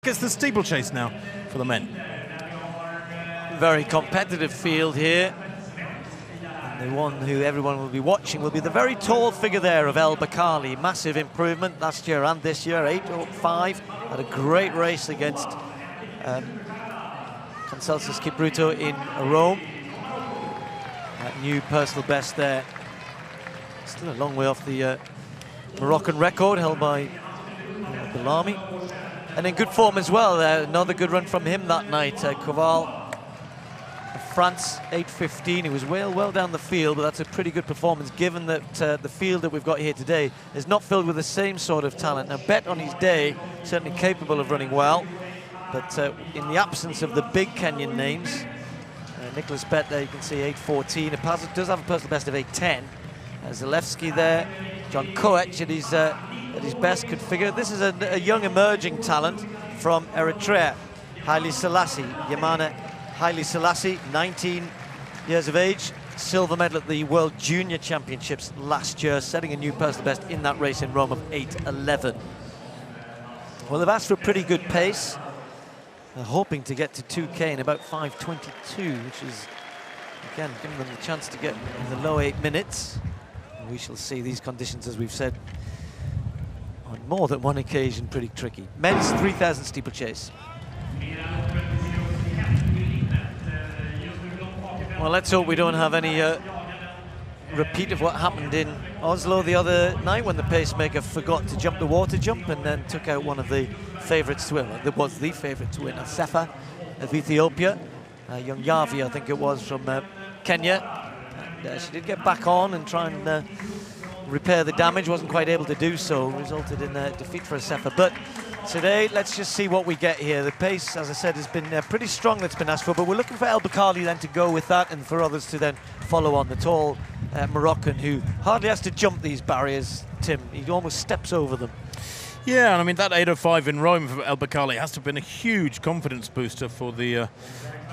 It's the steeplechase now for the men. Very competitive field here. And the one who everyone will be watching will be the very tall figure there of البقالي. Massive improvement last year and this year, 8.5. Had a great race against Conselsus Kipruto in Rome. That new personal best there. Still a long way off the Moroccan record held by Belami. And in good form as well. Another good run from him that night. Koval of France, 8.15. He was well down the field, but that's a pretty good performance given that the field that we've got here today is not filled with the same sort of talent. Now, Bet on his day, certainly capable of running well, but in the absence of the big Kenyan names, Nicholas Bet there, you can see 8.14. It does have a personal best of 8.10. Zalewski there, John Koech at his best could figure. This is a young emerging talent from Eritrea, Haile Selassie, Yamana Haile Selassie, 19 years of age, silver medal at the World Junior Championships last year, setting a new personal best in that race in Rome of 8.11. Well, they've asked for a pretty good pace. They're hoping to get to 2K in about 5.22, which is, again, giving them the chance to get in the low 8 minutes. And we shall see these conditions, as we've said, on more than one occasion, pretty tricky. Men's 3,000 steeplechase. Well, let's hope we don't have any repeat of what happened in Oslo the other night when the pacemaker forgot to jump the water jump and then took out one of the favourites to win. That was the favourite to win, Sefa of Ethiopia. Young Yavi, I think it was, from Kenya. And she did get back on and try and repair the damage, wasn't quite able to do so, resulted in a defeat for Sefa. But today, let's just see what we get here. The pace, as I said, has been pretty strong, that's been asked for, but we're looking for البقالي then to go with that and for others to then follow on. The tall Moroccan who hardly has to jump these barriers, Tim. He almost steps over them. Yeah, and I mean, that 8.05 in Rome for البقالي has to have been a huge confidence booster for the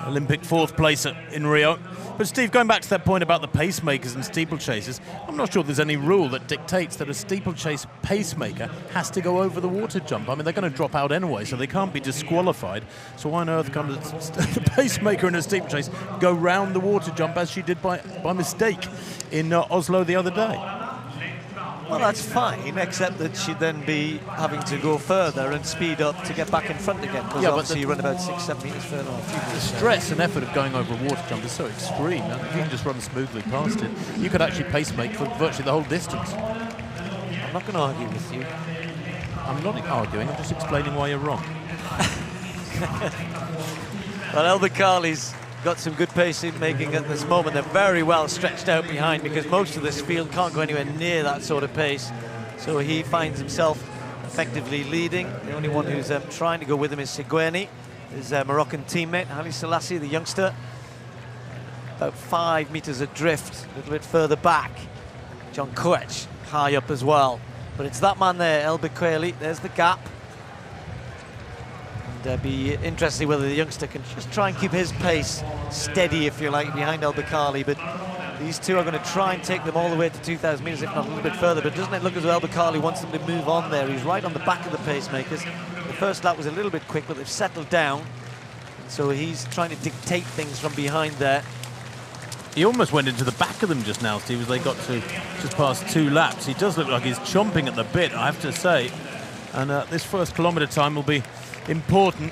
Olympic fourth place in Rio. But Steve, going back to that point about the pacemakers and steeplechases, I'm not sure there's any rule that dictates that a steeplechase pacemaker has to go over the water jump. I mean, they're going to drop out anyway, so they can't be disqualified. So why on earth can the pacemaker in a steeplechase go round the water jump as she did by mistake in Oslo the other day? Well, that's fine, except that she'd then be having to go further and speed up to get back in front again, because obviously you run about 6-7 metres further on. The stress and effort of going over a water jump is so extreme. Now, if you can just run smoothly past it, you could actually pacemake for virtually the whole distance. I'm not going to argue with you. I'm not arguing, I'm just explaining why you're wrong. Well, البقالي's got some good pacing making at this moment. They're very well stretched out behind because most of this field can't go anywhere near that sort of pace. So he finds himself effectively leading. The only one who's trying to go with him is Segueni, his Moroccan teammate, Haile Selassie, the youngster. About 5 metres adrift, a little bit further back. John Koech high up as well. But it's that man there, البقالي. There's the gap. Be interesting whether the youngster can just try and keep his pace steady, if you like, behind البقالي. But these two are going to try and take them all the way to 2,000 metres, if not a little bit further. But doesn't it look as though البقالي wants them to move on there? He's right on the back of the pacemakers. The first lap was a little bit quick, but they've settled down. And so he's trying to dictate things from behind there. He almost went into the back of them just now, Steve, as they got to just past 2 laps. He does look like he's chomping at the bit, I have to say. And this first kilometre time will be important.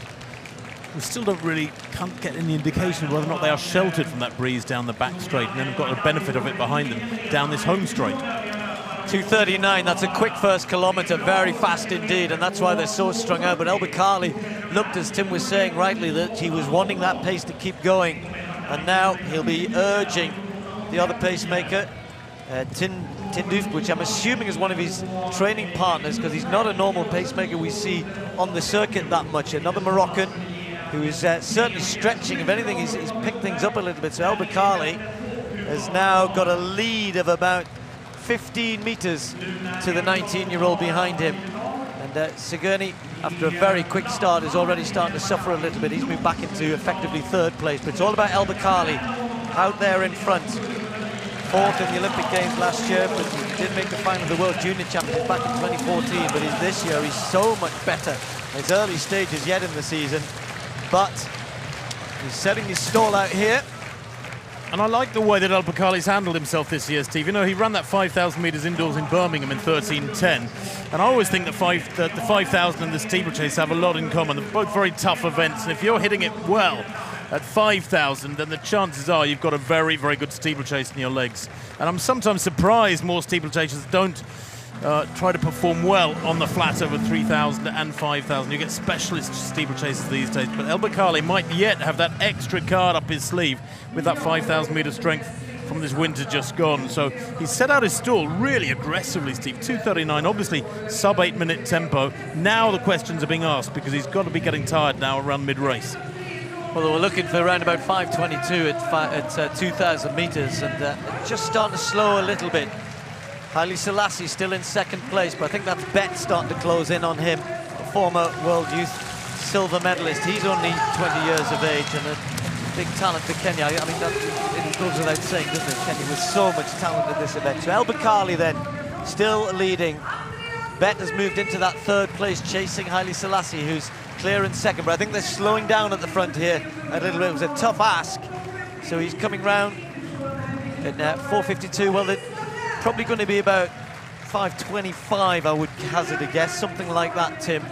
We still can't get any indication of whether or not they are sheltered from that breeze down the back straight, and then have got the benefit of it behind them down this home straight. 2:39, that's a quick first kilometre, very fast indeed, and that's why they're so strung out. But البقالي looked, as Tim was saying rightly, that he was wanting that pace to keep going, and now he'll be urging the other pacemaker, Tinduf, which I'm assuming is one of his training partners, because he's not a normal pacemaker we see on the circuit that much. Another Moroccan who is certainly stretching. If anything, he's picked things up a little bit. So البقالي has now got a lead of about 15 metres to the 19-year-old behind him. And Segueni, after a very quick start, is already starting to suffer a little bit. He's moved back into effectively 3rd place. But it's all about البقالي out there in front. 4th in the Olympic Games last year, but he did make the final of the World Junior Championships back in 2014. But this year, he's so much better. His early stages yet in the season, but he's setting his stall out here. And I like the way that El-Baqali's handled himself this year, Steve. You know, he ran that 5,000 metres indoors in Birmingham in 13:10. And I always think that the 5,000 and the steeplechase have a lot in common. They're both very tough events. And if you're hitting it well at 5,000, then the chances are you've got a very, very good steeplechase in your legs. And I'm sometimes surprised more steeplechasers don't try to perform well on the flat over 3,000 and 5,000. You get specialist steeplechasers these days, but El-Baqali might yet have that extra card up his sleeve with that 5,000 metre strength from this winter just gone. So he's set out his stall really aggressively, Steve. 2:39, obviously sub 8 minute tempo. Now the questions are being asked because he's got to be getting tired now around mid-race. Well, we're looking for around about 5:22 at 2,000 metres, and just starting to slow a little bit. Haile Selassie still in 2nd place, but I think that's Bet starting to close in on him, a former World Youth silver medalist. He's only 20 years of age and a big talent for Kenya. I mean, it goes without saying, doesn't it? Kenya with so much talent at this event. So El-Baqali then still leading. Bet has moved into that 3rd place, chasing Haile Selassie, who's clear in 2nd. But I think they're slowing down at the front here a little bit. It was a tough ask. So he's coming round at 4:52. Well, probably going to be about 5:25, I would hazard a guess, something like that, Tim,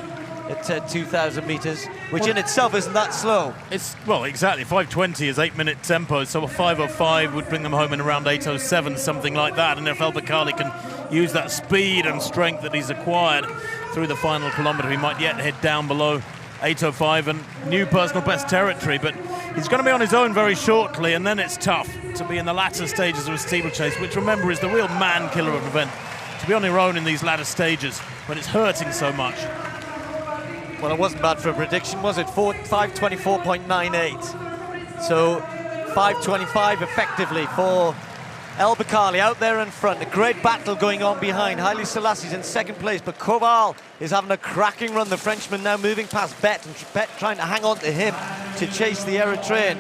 at 2,000 metres, which in itself isn't that slow. It's, well, exactly. 5:20 is 8 minute tempo, so a 5:05 would bring them home in around 8:07, something like that. And if El-Baqali can use that speed and strength that he's acquired through the final kilometre, he might yet head down below 8:05 and new personal best territory. But he's going to be on his own very shortly, and then it's tough to be in the latter stages of a steeplechase, which, remember, is the real man killer of an event. To be on your own in these latter stages when it's hurting so much. Well, it wasn't bad for a prediction, was it? 5:24.98. So 5:25 effectively for El-Baqali out there in front. A great battle going on behind. Haile Selassie's in 2nd place, but Koval is having a cracking run. The Frenchman now moving past Bet, and Bet trying to hang on to him to chase the Eritrean.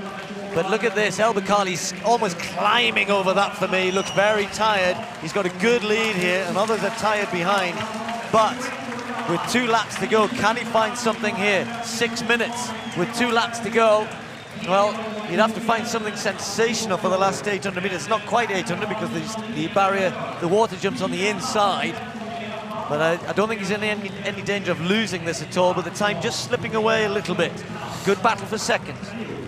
But look at this, El-Baqali's almost climbing over that for me. He looks very tired. He's got a good lead here, and others are tired behind. But with 2 laps to go, can he find something here? 6 minutes with 2 laps to go. Well, you'd have to find something sensational for the last 800 metres. It's not quite 800 because the barrier, the water jumps on the inside. But I don't think he's in any danger of losing this at all, but the time just slipping away a little bit. Good battle for 2nd.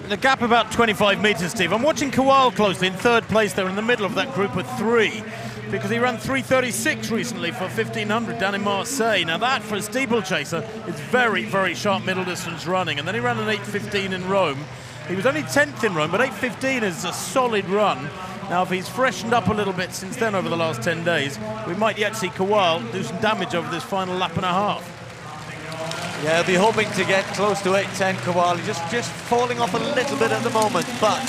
The gap about 25 metres, Steve. I'm watching Kowal closely in 3rd place there in the middle of that group of 3 because he ran 3:36 recently for 1,500 down in Marseille. Now that, for a steeplechaser, is very, very sharp middle distance running. And then he ran an 8:15 in Rome. He was only 10th in Rome, but 8:15 is a solid run. Now, if he's freshened up a little bit since then over the last 10 days, we might yet see Kowal do some damage over this final lap and a half. Yeah, he'll be hoping to get close to 8:10, Kowal. Just falling off a little bit at the moment, but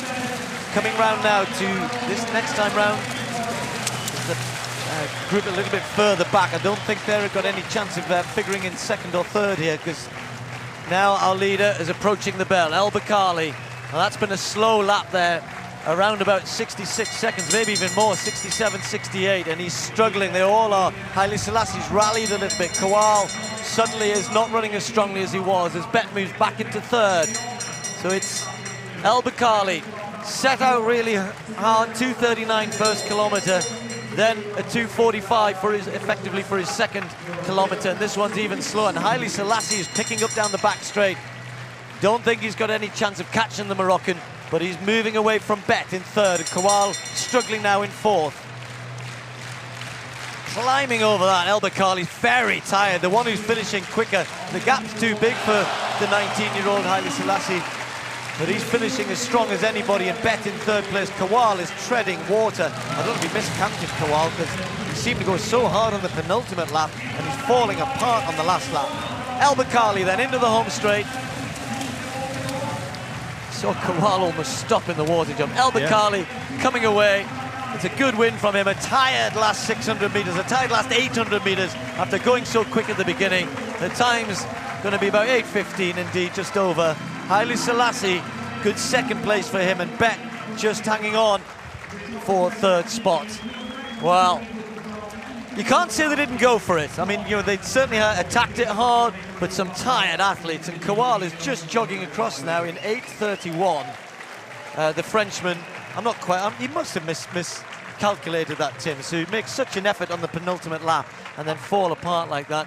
coming round now to this next time round, the group a little bit further back. I don't think they've got any chance of figuring in 2nd or 3rd here, because now our leader is approaching the bell, El-Baqali. Well, that's been a slow lap there, around about 66 seconds, maybe even more, 67, 68, and he's struggling. They all are. Haile Selassie's rallied a little bit. Kowal suddenly is not running as strongly as he was as Bet moves back into 3rd. So it's El-Baqali set out really hard, 2:39 first kilometre, then a 2:45 for effectively for his 2nd kilometre, and this one's even slower. And Haile Selassie is picking up down the back straight. Don't think he's got any chance of catching the Moroccan, but he's moving away from Bet in 3rd, and Kowal struggling now in 4th. Climbing over that, El-Baqali's very tired. The one who's finishing quicker, the gap's too big for the 19-year-old Haile Selassie, but he's finishing as strong as anybody, and Bet in 3rd place. Kowal is treading water. I don't know if he miscounted Kowal, because he seemed to go so hard on the penultimate lap, and he's falling apart on the last lap. El-Baqali then into the home straight. Saw Kowal almost stop in the water jump. El-Baqali coming away. It's a good win from him. A tired last 600 metres, a tired last 800 metres after going so quick at the beginning. The time's going to be about 8:15 indeed, just over. Haile Selassie, good 2nd place for him, and Bet just hanging on for third spot. Well, you can't say they didn't go for it. I mean, you know, they certainly attacked it hard, but some tired athletes. And Kowal is just jogging across now in 8:31. The Frenchman, I'm not quite, he must have miscalculated that, Tim. So he makes such an effort on the penultimate lap and then fall apart like that.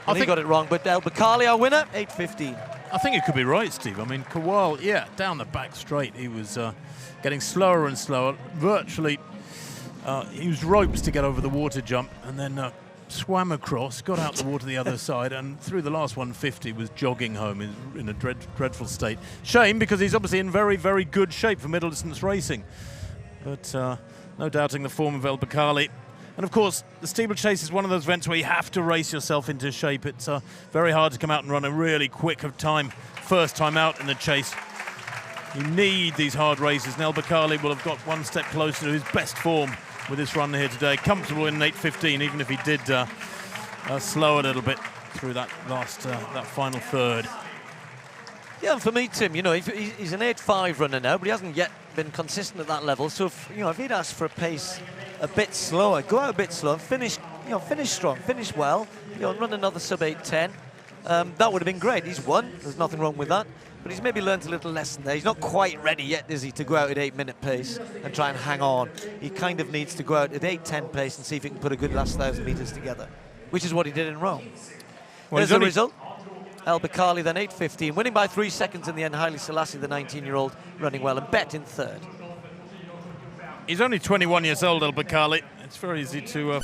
And he got it wrong. But El Baqali, our winner, 8:15. I think you could be right, Steve. I mean, Kowal, yeah, down the back straight, he was getting slower and slower. Virtually, he used ropes to get over the water jump and then swam across, got out the water the other side, and through the last 150 was jogging home in a dreadful state. Shame, because he's obviously in very, very good shape for middle distance racing. But no doubting the form of El Baqali. And of course, the steeplechase is one of those events where you have to race yourself into shape. It's very hard to come out and run a really quick of time, first time out in the chase. You need these hard races, and El Baqali will have got one step closer to his best form with this run here today. Comfortable in 8:15, even if he did slow a little bit through that last, that final third. Yeah, and for me, Tim, you know, he's an 8.5 runner now, but he hasn't yet been consistent at that level. So, if he'd asked for a pace a bit slower, go out a bit slower, finish strong, finish well, run another sub 8:10, that would have been great. He's won. There's nothing wrong with that. But he's maybe learned a little lesson there. He's not quite ready yet, is he, to go out at 8-minute pace and try and hang on. He kind of needs to go out at 8:10 pace and see if he can put a good last 1,000 metres together, which is what he did in Rome. Well, there's the result. El Baqali then 8:15, winning by 3 seconds in the end. Haile Selassie, the 19-year-old, running well, and Bet in third. He's only 21 years old, El Baqali. It's very easy to